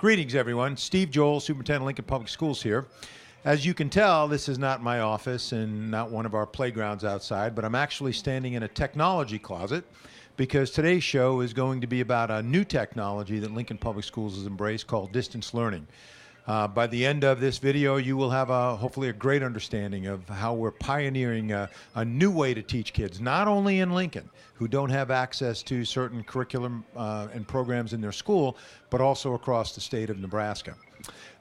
Greetings, everyone. Steve Joel, Superintendent of Lincoln Public Schools here. As you can tell, this is not my office and not one of our playgrounds outside, but I'm actually standing in a technology closet because today's show is going to be about a new technology that Lincoln Public Schools has embraced called distance learning. By the end of this video, you will have hopefully a great understanding of how we're pioneering a new way to teach kids, not only in Lincoln, who don't have access to certain curriculum and programs in their school, but also across the state of Nebraska.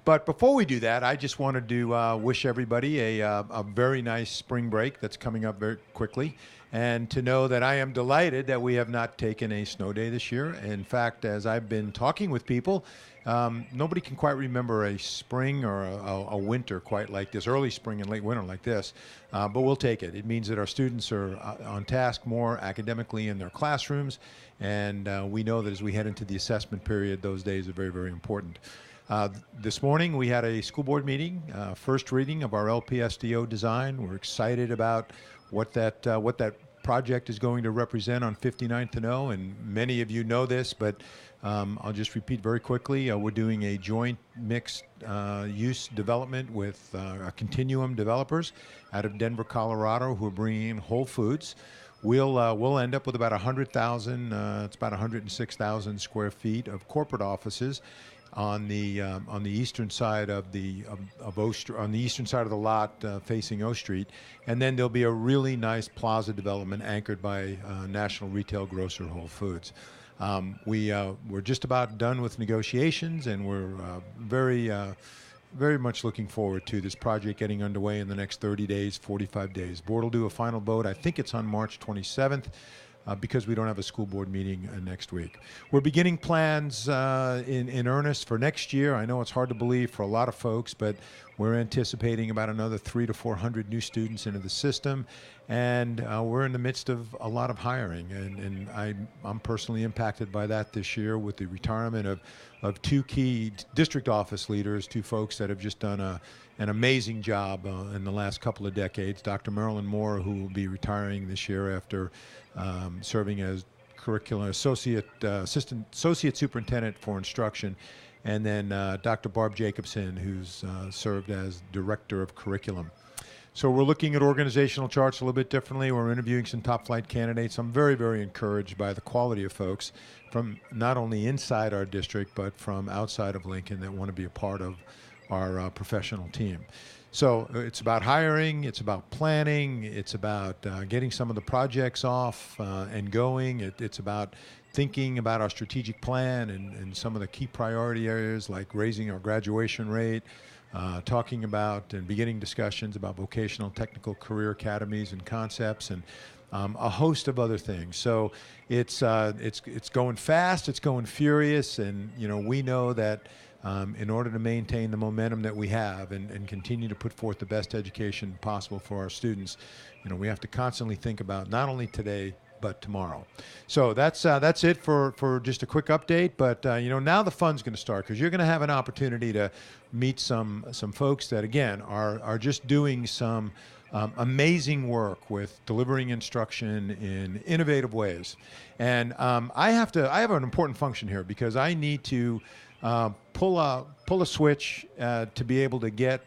But before we do that, I just wanted to wish everybody a very nice spring break that's coming up very quickly, and to know that I am delighted that we have not taken a snow day this year. In fact, as I've been talking with people, nobody can quite remember a spring or a winter quite like this, early spring and late winter like this, but we'll take it. It means that our students are on task more academically in their classrooms, and we know that as we head into the assessment period, those days are very, very important. This morning we had a school board meeting, first reading of our LPSDO design. We're excited about what that project is going to represent on 59th and O, and many of you know this, but I'll just repeat very quickly. We're doing a joint mixed use development with Continuum developers out of Denver, Colorado, who are bringing in Whole Foods. We'll end up with about 100,000, it's about 106,000 square feet of corporate offices on the eastern side of the on the eastern side of the lot facing O Street, and then there'll be a really nice plaza development anchored by national retail grocer Whole Foods. We're just about done with negotiations, and we're very much looking forward to this project getting underway in the next 30 days, 45 days. Board will do a final vote. I think it's on March 27th. Because we don't have a school board meeting next week. We're beginning plans in earnest for next year. I know it's hard to believe for a lot of folks, but we're anticipating about another 300 to 400 new students into the system, and we're in the midst of a lot of hiring, and I'm personally impacted by that this year with the retirement of two key district office leaders, two folks that have just done an amazing job in the last couple of decades. Dr. Marilyn Moore, who will be retiring this year after serving as curriculum associate superintendent for instruction, and then Dr. Barb Jacobson, who's served as director of curriculum. So we're looking at organizational charts a little bit differently. We're interviewing some top flight candidates. I'm very, very encouraged by the quality of folks from not only inside our district, but from outside of Lincoln that want to be a part of our professional team. So it's about hiring, it's about planning, it's about getting some of the projects off and going. It's about thinking about our strategic plan and some of the key priority areas like raising our graduation rate, talking about and beginning discussions about vocational technical career academies and concepts, and a host of other things. So it's going fast, it's going furious, and we know that in order to maintain the momentum that we have and continue to put forth the best education possible for our students, we have to constantly think about not only today but tomorrow. So that's it for just a quick update. But now the fun's going to start, because you're going to have an opportunity to meet some folks that again are just doing some amazing work with delivering instruction in innovative ways. And I have an important function here, because I need to pull a switch to be able to get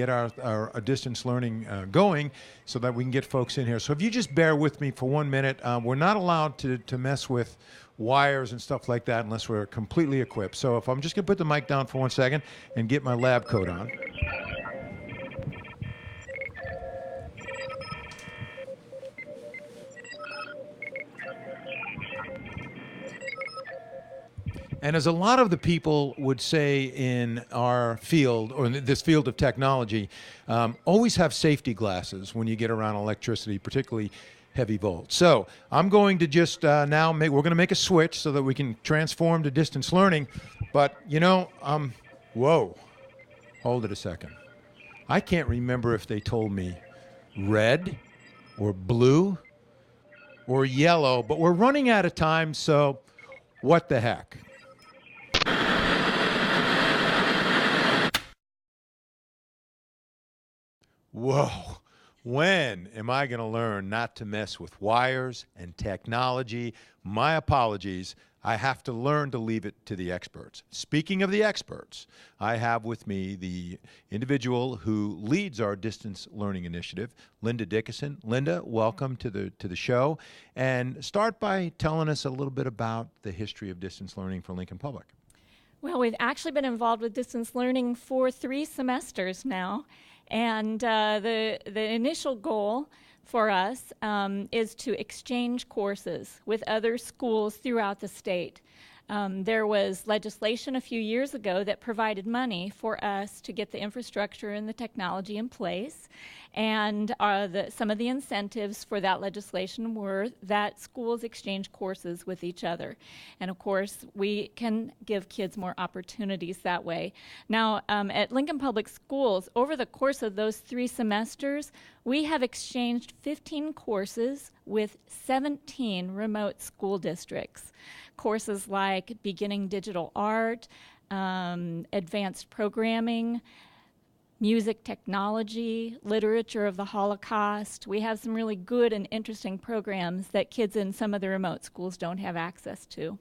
our distance learning going, so that we can get folks in here. So if you just bear with me for 1 minute, we're not allowed to mess with wires and stuff like that unless we're completely equipped. So if I'm just going to put the mic down for 1 second and get my lab coat on. And as a lot of the people would say in our field, or in this field of technology, always have safety glasses when you get around electricity, particularly heavy volts. So I'm going to just we're going to make a switch so that we can transform to distance learning. But, whoa, hold it a second. I can't remember if they told me red or blue or yellow, but we're running out of time, so what the heck? Whoa, When am I going to learn not to mess with wires and technology? My apologies. I have to learn to leave it to the experts. Speaking of the experts, I have with me the individual who leads our distance learning initiative, Linda Dickeson. Linda, welcome to the show. And start by telling us a little bit about the history of distance learning for Lincoln Public. Well, we've actually been involved with distance learning for 3 semesters now. And the initial goal for us is to exchange courses with other schools throughout the state. There was legislation a few years ago that provided money for us to get the infrastructure and the technology in place. And some of the incentives for that legislation were that schools exchange courses with each other. And of course, we can give kids more opportunities that way. Now, at Lincoln Public Schools, over the course of those 3 semesters, we have exchanged 15 courses with 17 remote school districts. Courses like beginning digital art, advanced programming, music technology, literature of the Holocaust. We have some really good and interesting programs that kids in some of the remote schools don't have access to.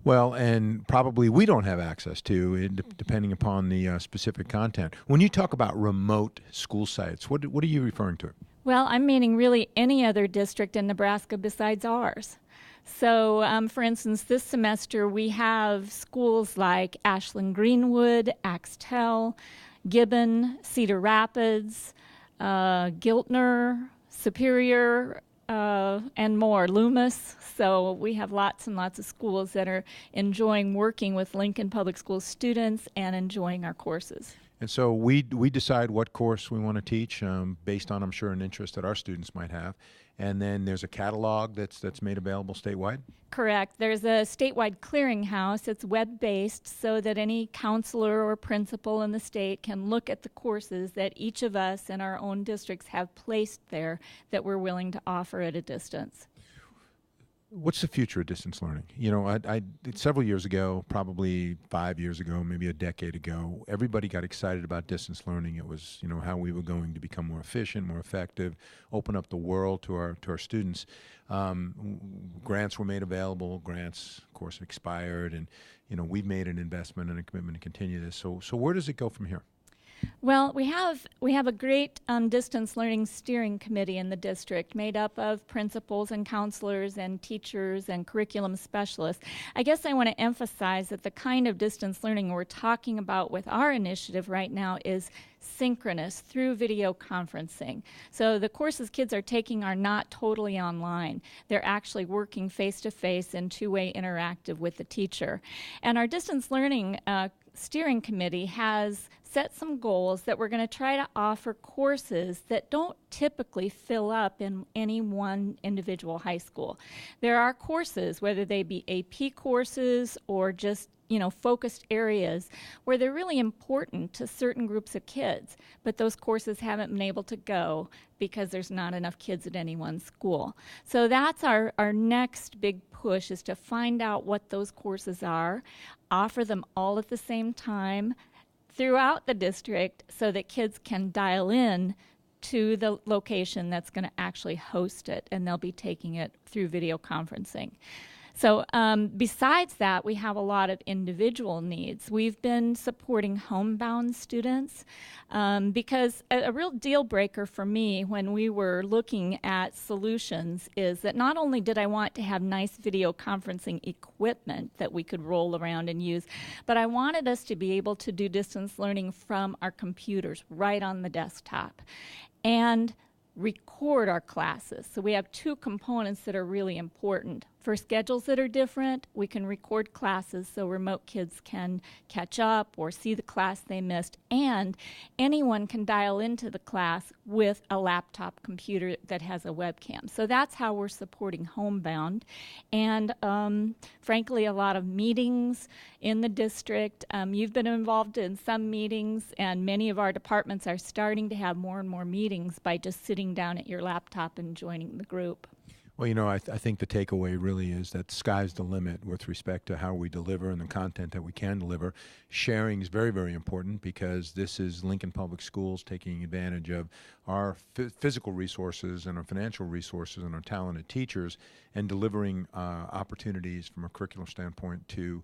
Well, and probably we don't have access to, depending upon the specific content. When you talk about remote school sites, what are you referring to? Well, I'm meaning really any other district in Nebraska besides ours. So, for instance, this semester we have schools like Ashland Greenwood, Axtell, Gibbon, Cedar Rapids, Giltner, Superior, and more, Loomis. So we have lots and lots of schools that are enjoying working with Lincoln Public Schools students and enjoying our courses. And so we decide what course we want to teach based on, I'm sure, an interest that our students might have. And then there's a catalog that's made available statewide? Correct. There's a statewide clearinghouse. It's web-based so that any counselor or principal in the state can look at the courses that each of us in our own districts have placed there that we're willing to offer at a distance. What's the future of distance learning? You know, several years ago, probably 5 years ago, maybe a decade ago, everybody got excited about distance learning. It was, you know, how we were going to become more efficient, more effective, open up the world to our students. Grants were made available. Grants, of course, expired, and you know, we've made an investment and a commitment to continue this. So where does it go from here? Well, we have a great distance learning steering committee in the district made up of principals and counselors and teachers and curriculum specialists. I guess I want to emphasize that the kind of distance learning we're talking about with our initiative right now is synchronous through video conferencing. So the courses kids are taking are not totally online. They're actually working face-to-face and two-way interactive with the teacher. And our distance learning steering committee has set some goals that we're going to try to offer courses that don't typically fill up in any one individual high school. There are courses, whether they be AP courses or just focused areas where they're really important to certain groups of kids, but those courses haven't been able to go because there's not enough kids at any one school. So that's our next big push, is to find out what those courses are, offer them all at the same time throughout the district so that kids can dial in to the location that's going to actually host it, and they'll be taking it through video conferencing. So besides that, we have a lot of individual needs. We've been supporting homebound students because a real deal breaker for me when we were looking at solutions is that not only did I want to have nice video conferencing equipment that we could roll around and use, but I wanted us to be able to do distance learning from our computers right on the desktop and record our classes. So we have 2 components that are really important. For schedules that are different, we can record classes so remote kids can catch up or see the class they missed, and anyone can dial into the class with a laptop computer that has a webcam. So that's how we're supporting homebound. And frankly, a lot of meetings in the district. You've been involved in some meetings, and many of our departments are starting to have more and more meetings by just sitting down at your laptop and joining the group. Well, I think the takeaway really is that sky's the limit with respect to how we deliver and the content that we can deliver. Sharing is very, very important because this is Lincoln Public Schools taking advantage of our physical resources and our financial resources and our talented teachers and delivering opportunities from a curriculum standpoint to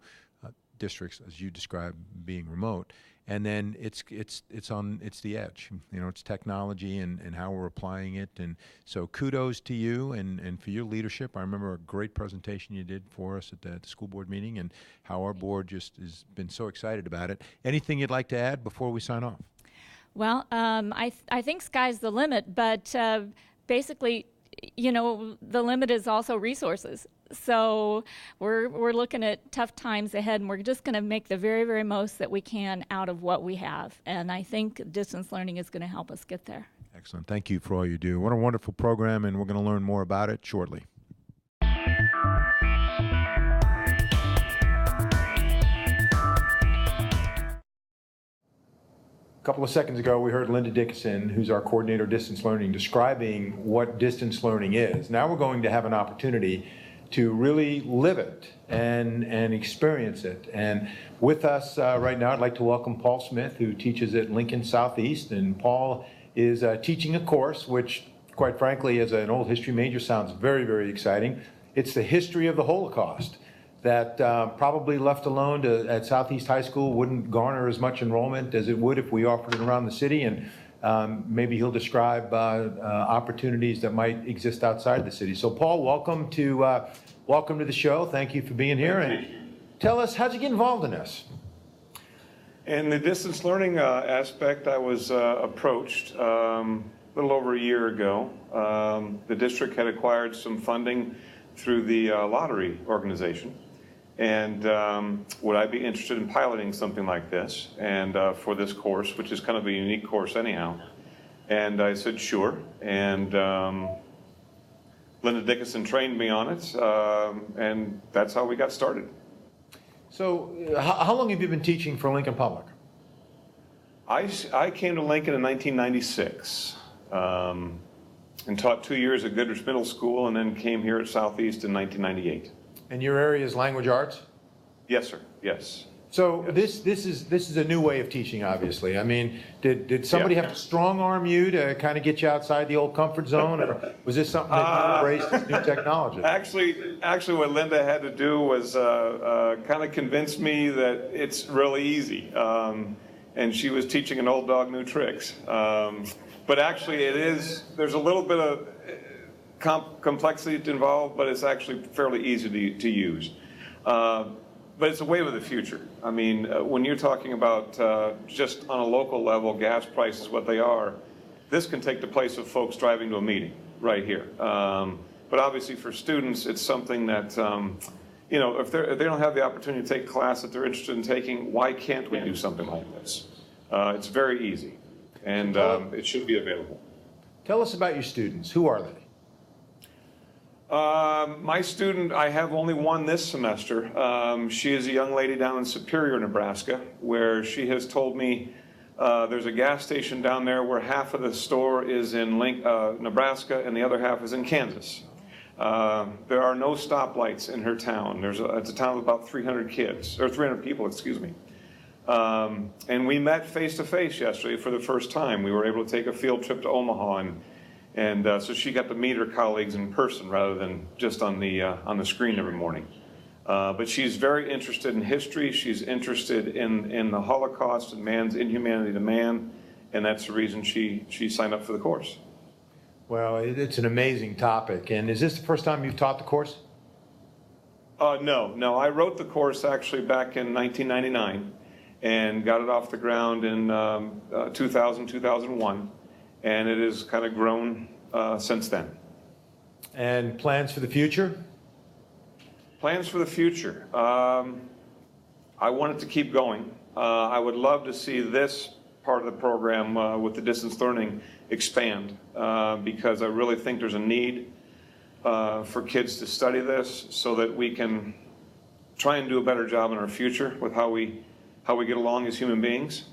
districts, as you described, being remote. And then it's the edge. It's technology and how we're applying it. And so kudos to you and for your leadership. I remember a great presentation you did for us at the school board meeting and how our board just has been so excited about it. Anything you'd like to add before we sign off? Well, I think sky's the limit, but basically, the limit is also resources. So we're looking at tough times ahead, and we're just going to make the very, very most that we can out of what we have. And I think distance learning is going to help us get there. Excellent. Thank you for all you do. What a wonderful program, and we're going to learn more about it shortly. A couple of seconds ago, we heard Linda Dickeson, who's our coordinator of distance learning, describing what distance learning is. Now we're going to have an opportunity to really live it and experience it. And with us right now, I'd like to welcome Paul Smith, who teaches at Lincoln Southeast. And Paul is teaching a course which, quite frankly, as an old history major, sounds very, very exciting. It's the history of the Holocaust that probably left alone at Southeast High School wouldn't garner as much enrollment as it would if we offered it around the city. And maybe he'll describe opportunities that might exist outside the city. So Paul, welcome to the show. Thank you for being here. And tell us, how'd you get involved in this? In the distance learning aspect, I was approached a little over a year ago. The district had acquired some funding through the lottery organization. And would I be interested in piloting something like this and for this course, which is kind of a unique course anyhow? And I said, sure. And Linda Dickeson trained me on it, and that's how we got started. So how long have you been teaching for Lincoln Public? I came to Lincoln in 1996 and taught 2 years at Goodrich Middle School and then came here at Southeast in 1998. And your area is language arts? Yes, sir. Yes. So yes. This is a new way of teaching, obviously. I mean, did somebody have to strong arm you to kind of get you outside the old comfort zone, or was this something that you embraced as new technology? Actually, what Linda had to do was kind of convince me that it's really easy, and she was teaching an old dog new tricks. But actually, there's a little bit of complexity involved, but it's actually fairly easy to use. But it's a wave of the future. I mean, when you're talking about just on a local level, gas prices, what they are, this can take the place of folks driving to a meeting right here. But obviously for students, it's something that, if they don't have the opportunity to take a class that they're interested in taking, why can't we do something like this? It's very easy, and it should be available. Tell us about your students. Who are they? My student, I have only one this semester. She is a young lady down in Superior, Nebraska, where she has told me there's a gas station down there where half of the store is in Nebraska and the other half is in Kansas. There are no stoplights in her town. It's a town of about 300 kids, or 300 people, excuse me. And we met face to face yesterday for the first time. We were able to take a field trip to Omaha, and so she got to meet her colleagues in person rather than just on the screen every morning. But she's very interested in history. She's interested in the Holocaust and man's inhumanity to man, and that's the reason she signed up for the course. Well, it's an amazing topic. And is this the first time you've taught the course? No. I wrote the course actually back in 1999 and got it off the ground in 2000, 2001. And it has kind of grown since then. And plans for the future? Plans for the future. I want it to keep going. I would love to see this part of the program with the distance learning expand because I really think there's a need for kids to study this so that we can try and do a better job in our future with how we get along as human beings.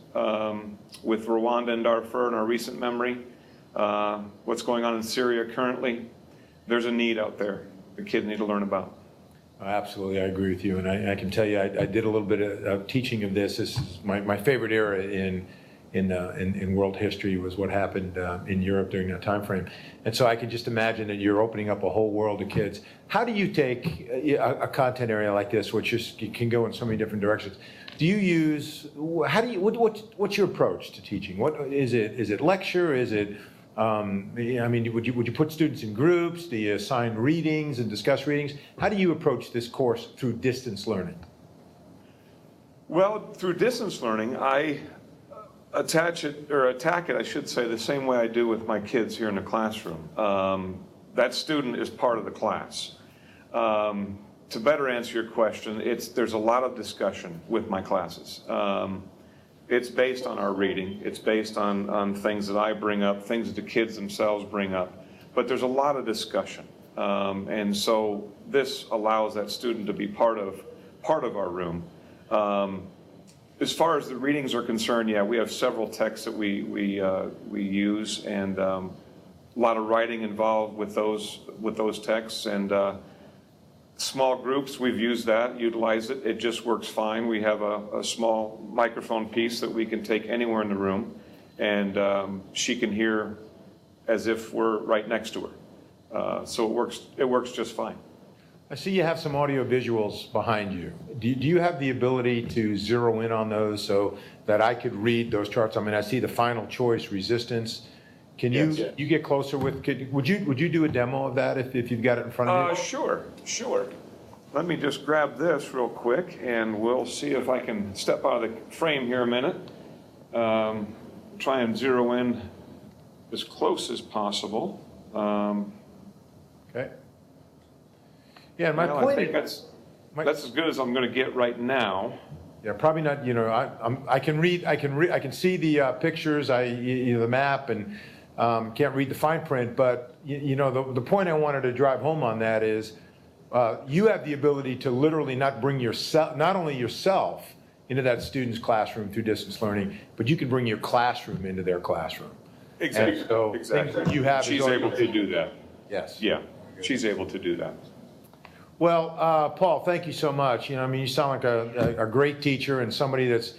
With Rwanda and Darfur in our recent memory, what's going on in Syria currently, there's a need out there the kids need to learn about. Absolutely, I agree with you, and I can tell you, I did a little bit of teaching of this. This is my favorite era in world history was what happened in Europe during that time frame, and so I can just imagine that you're opening up a whole world of kids. How do you take a content area like this, which you can go in so many different directions? Do you use? What's your approach to teaching? What is it? Is it lecture? Is it? I mean, would you put students in groups? Do you assign readings and discuss readings? How do you approach this course through distance learning? Well, through distance learning, I attack it, I should say, the same way I do with my kids here in the classroom. That student is part of the class. To better answer your question, there's a lot of discussion with my classes. It's based on our reading. It's based on things that I bring up, things that the kids themselves bring up. But there's a lot of discussion. And so this allows that student to be part of our room. As far as the readings are concerned, yeah, we have several texts that we use, and a lot of writing involved with those texts. And small groups, we've used that, utilized it. It just works fine. We have a small microphone piece that we can take anywhere in the room, and she can hear as if we're right next to her. So it works just fine. I see you have some audio visuals behind you. Do you have the ability to zero in on those so that I could read those charts? I mean, I see the final choice resistance. Can you Yes. you get closer with? Would you do a demo of that if you've got it in front of you? Sure. Let me just grab this real quick, and we'll see if I can step out of the frame here a minute. Try and zero in as close as possible. Okay. Yeah, my I point think is, that's as good as I'm going to get right now. yeah, probably not. You know, I can read. I can see the pictures. The map, and can't read the fine print. But you know, the point I wanted to drive home on that is, you have the ability to literally not only yourself into that student's classroom through distance learning, but you can bring your classroom into their classroom. Exactly. And so exactly. things that you have. She's able to do that. Yes. Yeah, she's able to do that. Well, Paul, thank you so much. You know, I mean, you sound like a great teacher and somebody that's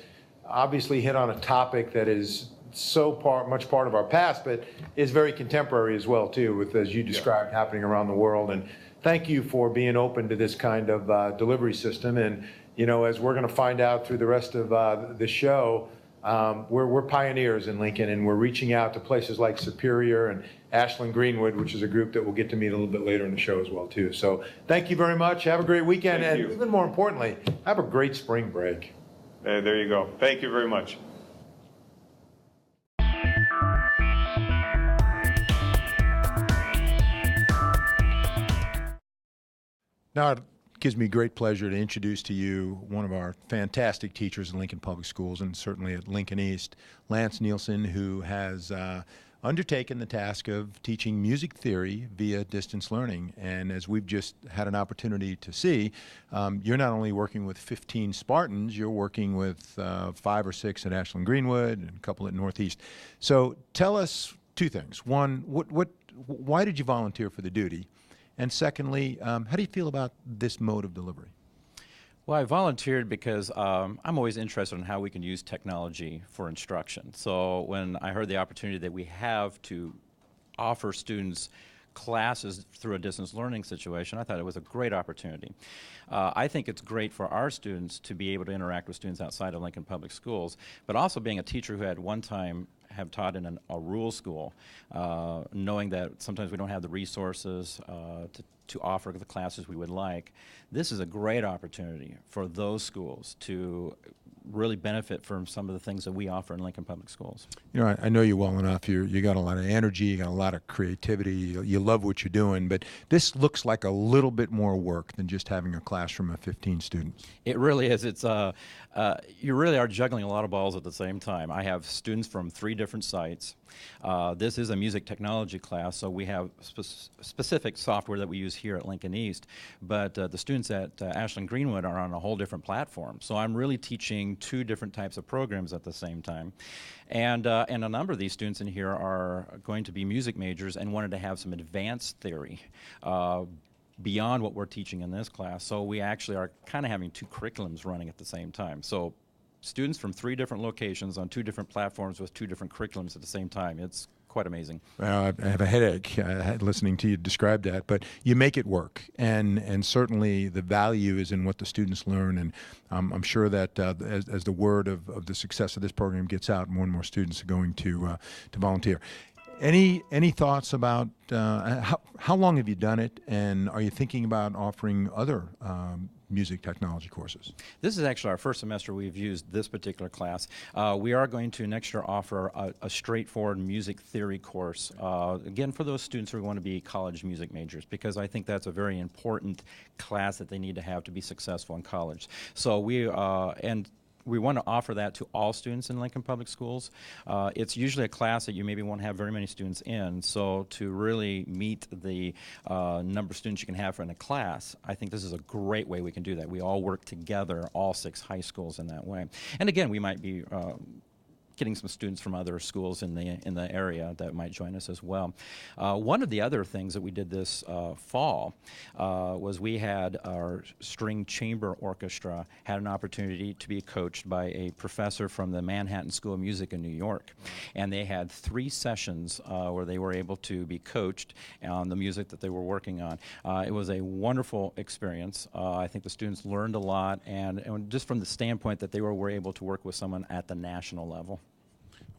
obviously hit on a topic that is so much part of our past, but is very contemporary as well, too, with, as you described, happening around the world. And thank you for being open to this kind of delivery system. And, you know, as we're going to find out through the rest of the show, we're pioneers in Lincoln, and we're reaching out to places like Superior and Ashland Greenwood, which is a group that we'll get to meet a little bit later in the show as well, too. So thank you very much. Have a great weekend. Thank and you. even more importantly, have a great spring break. There you go. Thank you very much. Now, it gives me great pleasure to introduce to you one of our fantastic teachers in Lincoln Public Schools, and certainly at Lincoln East, Lance Nielsen, who has undertaken the task of teaching music theory via distance learning. And as we've just had an opportunity to see, you're not only working with 15 Spartans, you're working with 5 or 6 at Ashland Greenwood and a couple at Northeast. So tell us two things. One, why did you volunteer for the duty? And secondly, how do you feel about this mode of delivery? Well, I volunteered because I'm always interested in how we can use technology for instruction. So when I heard the opportunity that we have to offer students classes through a distance learning situation, I thought it was a great opportunity. I think it's great for our students to be able to interact with students outside of Lincoln Public Schools, but also being a teacher who had one time have taught in a rural school, knowing that sometimes we don't have the resources to offer the classes we would like. This is a great opportunity for those schools to really benefit from some of the things that we offer in Lincoln Public Schools. You know, I know you well enough. You got a lot of energy, you got a lot of creativity, you love what you're doing, but this looks like a little bit more work than just having a classroom of 15 students. It really is. It's you really are juggling a lot of balls at the same time. I have students from 3 different sites. This is a music technology class, so we have specific software that we use here at Lincoln East, but the students at Ashland Greenwood are on a whole different platform. So I'm really teaching two different types of programs at the same time. And a number of these students in here are going to be music majors and wanted to have some advanced theory beyond what we're teaching in this class. So we actually are kind of having two curriculums running at the same time. So students from 3 different locations on 2 different platforms with 2 different curriculums at the same time. It's quite amazing. I have a headache listening to you describe that, but you make it work, and certainly the value is in what the students learn, and I'm sure that as the word of the success of this program gets out, more and more students are going to volunteer. Any thoughts about how long have you done it, and are you thinking about offering other music technology courses? This is actually our first semester we've used this particular class. We are going to next year offer a straightforward music theory course, again for those students who are going to be college music majors, because I think that's a very important class that they need to have to be successful in college. So we want to offer that to all students in Lincoln Public Schools. It's usually a class that you maybe won't have very many students in, so to really meet the number of students you can have in a class, I think this is a great way we can do that. We all work together, all 6 high schools in that way. And again, we might be getting some students from other schools in the area that might join us as well. One of the other things that we did this fall was we had our string chamber orchestra had an opportunity to be coached by a professor from the Manhattan School of Music in New York, and they had 3 sessions where they were able to be coached on the music that they were working on. It was a wonderful experience. I think the students learned a lot, and just from the standpoint that they were able to work with someone at the national level.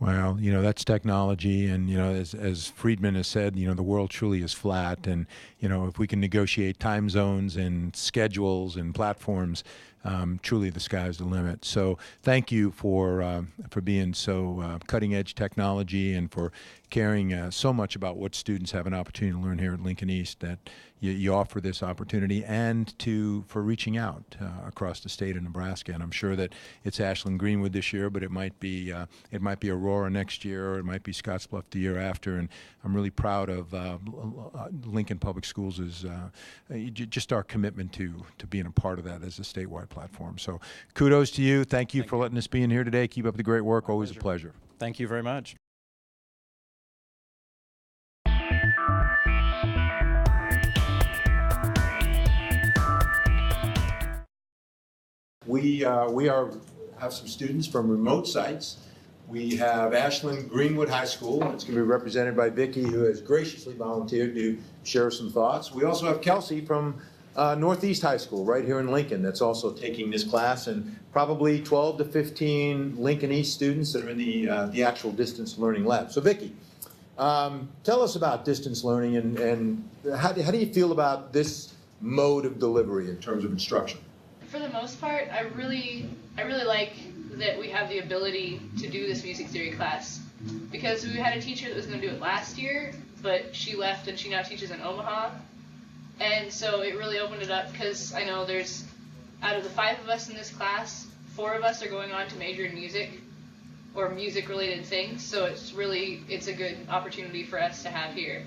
Well, that's technology, and as Friedman has said, the world truly is flat, and if we can negotiate time zones and schedules and platforms, truly the sky's the limit. So thank you for being so cutting edge technology and for caring so much about what students have an opportunity to learn here at Lincoln East, that you offer this opportunity, and for reaching out across the state of Nebraska. And I'm sure that it's Ashland Greenwood this year, but it might be Aurora next year, or it might be Scottsbluff the year after. And I'm really proud of Lincoln Public Schools' just our commitment to being a part of that as a statewide platform. So kudos to you. Thank you for letting us be in here today. Keep up the great work. Always a pleasure. Thank you very much. We have some students from remote sites. We have Ashland Greenwood High School. It's going to be represented by Vicki, who has graciously volunteered to share some thoughts. We also have Kelsey from Northeast High School right here in Lincoln that's also taking this class, and probably 12 to 15 Lincoln East students that are in the actual distance learning lab. So Vicki, tell us about distance learning, and how do you feel about this mode of delivery in terms of instruction? For the most part, I really like that we have the ability to do this music theory class, because we had a teacher that was going to do it last year, but she left and she now teaches in Omaha, and so it really opened it up, because I know there's, out of the 5 of us in this class, 4 of us are going on to major in music or music related things, so it's a good opportunity for us to have here.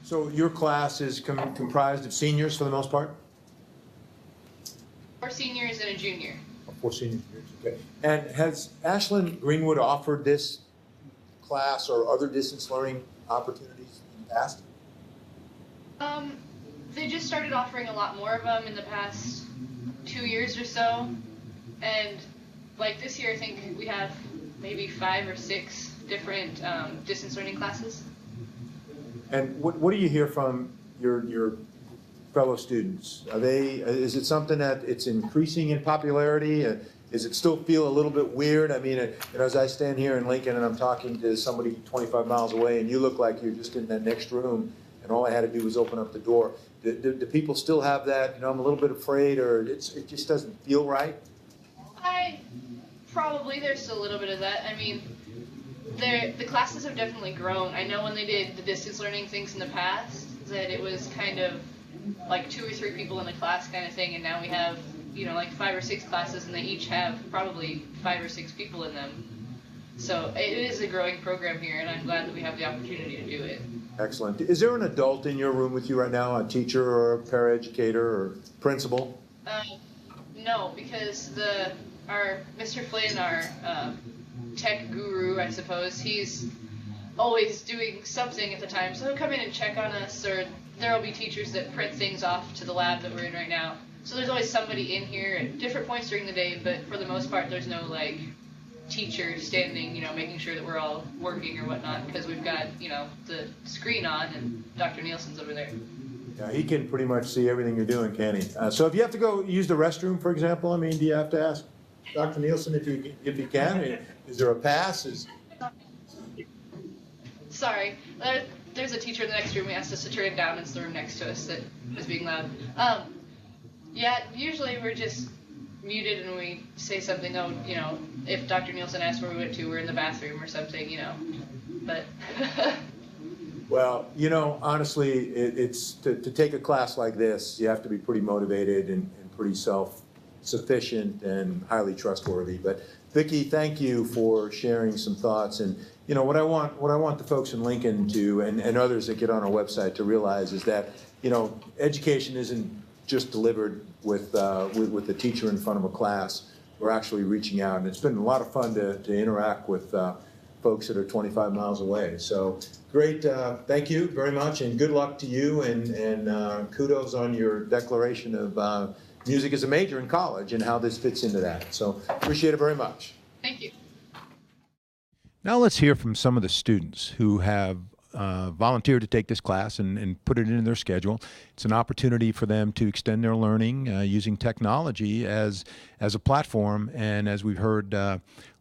So your class is comprised of seniors for the most part? 4 seniors and a junior. 4 seniors, okay. And has Ashland Greenwood offered this class or other distance learning opportunities in the past? They just started offering a lot more of them in the past 2 years or so, and like this year I think we have maybe 5 or 6 different distance learning classes. And what do you hear from your fellow students? Is it something that it's increasing in popularity? Does it still feel a little bit weird? I mean, as I stand here in Lincoln and I'm talking to somebody 25 miles away, and you look like you're just in that next room, and all I had to do was open up the door. Do people still have that? I'm a little bit afraid, or it just doesn't feel right? There's still a little bit of that. I mean, the classes have definitely grown. I know when they did the distance learning things in the past, that it was kind of like 2 or 3 people in the class kind of thing, and now we have, like 5 or 6 classes, and they each have probably 5 or 6 people in them. So it is a growing program here, and I'm glad that we have the opportunity to do it. Excellent. Is there an adult in your room with you right now, a teacher or a paraeducator or principal? No, because our Mr. Flynn, our tech guru, I suppose, he's always doing something at the time. So he'll come in and check on us, or there'll be teachers that print things off to the lab that we're in right now. So there's always somebody in here at different points during the day, but for the most part, there's no like teacher standing, making sure that we're all working or whatnot, because we've got, the screen on and Dr. Nielsen's over there. Yeah, he can pretty much see everything you're doing, can he? So if you have to go use the restroom, for example, I mean, do you have to ask Dr. Nielsen if you can? Is there a pass? Sorry, there's a teacher in the next room. He asked us to turn it down. It's the room next to us that is being loud. Yeah, usually we're just muted and we say something. Oh, if Dr. Nielsen asks where we went to, we're in the bathroom or something. But. Well, honestly, it's to take a class like this, you have to be pretty motivated and pretty self-sufficient and highly trustworthy. But Vicki, thank you for sharing some thoughts. And what I want the folks in Lincoln to and others that get on our website to realize is that education isn't just delivered with the teacher in front of a class. We're actually reaching out, and it's been a lot of fun to interact with folks that are 25 miles away. So great, thank you very much, and good luck to you, and kudos on your declaration of music as a major in college and how this fits into that. So appreciate it very much. Thank you. Now let's hear from some of the students who have volunteered to take this class and put it into their schedule. It's an opportunity for them to extend their learning using technology as a platform. And as we've heard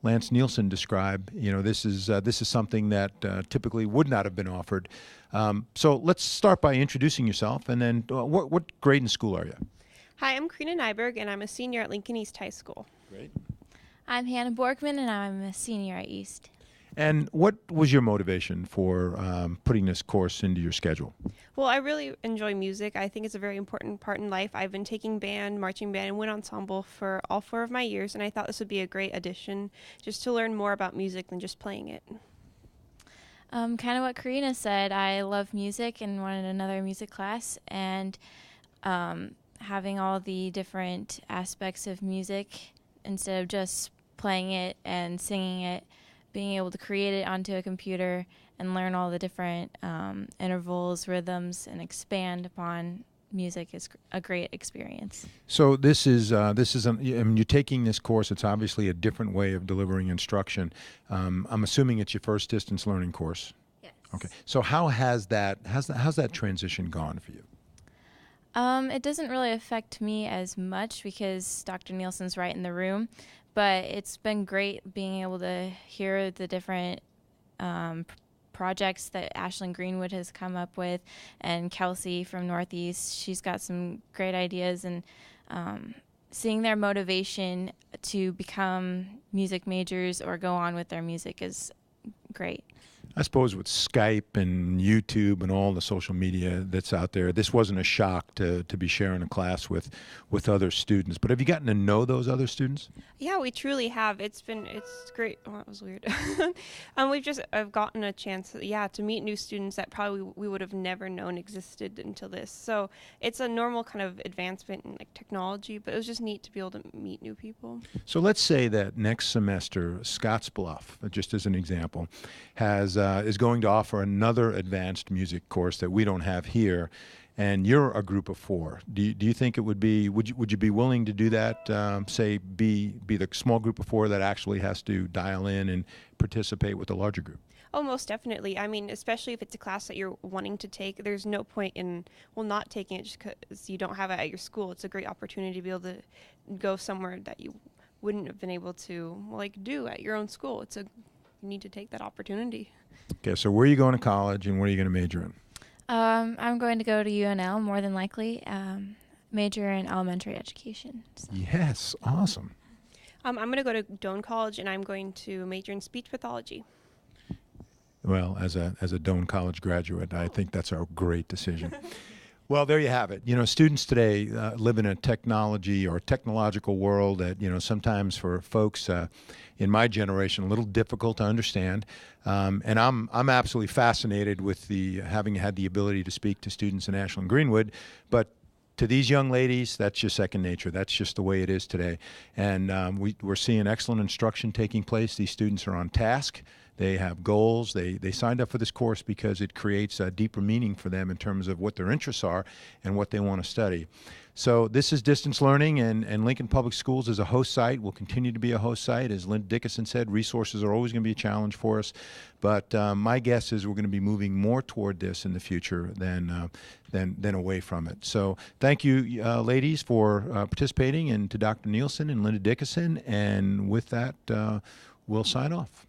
Lance Nielsen describe, this is something that typically would not have been offered. So let's start by introducing yourself, and then what grade in school are you? Hi, I'm Karina Nyberg, and I'm a senior at Lincoln East High School. Great. I'm Hannah Borkman, and I'm a senior at East. And what was your motivation for putting this course into your schedule? Well, I really enjoy music. I think it's a very important part in life. I've been taking band, marching band, and wind ensemble for all 4 of my years, and I thought this would be a great addition just to learn more about music than just playing it. Kind of what Karina said, I love music and wanted another music class, and having all the different aspects of music instead of just playing it and singing it, being able to create it onto a computer and learn all the different intervals, rhythms, and expand upon music is a great experience. So you're taking this course. It's obviously a different way of delivering instruction. I'm assuming it's your first distance learning course. Yes. Okay. So how's that transition gone for you? It doesn't really affect me as much because Dr. Nielsen's right in the room, but it's been great being able to hear the different projects that Ashlyn Greenwood has come up with, and Kelsey from Northeast. She's got some great ideas, and seeing their motivation to become music majors or go on with their music is great. I suppose with Skype and YouTube and all the social media that's out there, this wasn't a shock to be sharing a class with other students. But have you gotten to know those other students? Yeah, we truly have. It's great. Oh, that was weird. I've gotten a chance, to meet new students that probably we would have never known existed until this. So it's a normal kind of advancement in technology, but it was just neat to be able to meet new people. So let's say that next semester, Scottsbluff, just as an example, is going to offer another advanced music course that we don't have here, and you're a group of 4. Do you think it would you be willing to do that? Say be the small group of 4 that actually has to dial in and participate with the larger group? Oh, most definitely. I mean, especially if it's a class that you're wanting to take, there's no point in not taking it just because you don't have it at your school. It's a great opportunity to be able to go somewhere that you wouldn't have been able to do at your own school. You need to take that opportunity. Okay, so where are you going to college, and what are you going to major in? I'm going to go to UNL, more than likely, major in elementary education. So. Yes, awesome. I'm going to go to Doane College, and I'm going to major in speech pathology. Well, as a Doane College graduate, I think that's a great decision. Well, there you have it. Students today live in a technology or technological world that, sometimes for folks in my generation, a little difficult to understand. And I'm absolutely fascinated with having had the ability to speak to students in Ashland and Greenwood, but to these young ladies, that's just second nature. That's just the way it is today. And we're seeing excellent instruction taking place. These students are on task. They have goals. They signed up for this course because it creates a deeper meaning for them in terms of what their interests are and what they want to study. So this is distance learning, and Lincoln Public Schools is a host site, will continue to be a host site. As Linda Dickeson said, resources are always going to be a challenge for us. But my guess is we're going to be moving more toward this in the future than away from it. So thank you, ladies, for participating, and to Dr. Nielsen and Linda Dickeson. And with that, we'll sign off.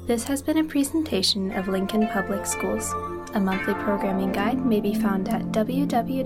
This has been a presentation of Lincoln Public Schools. A monthly programming guide may be found at www.lps.org.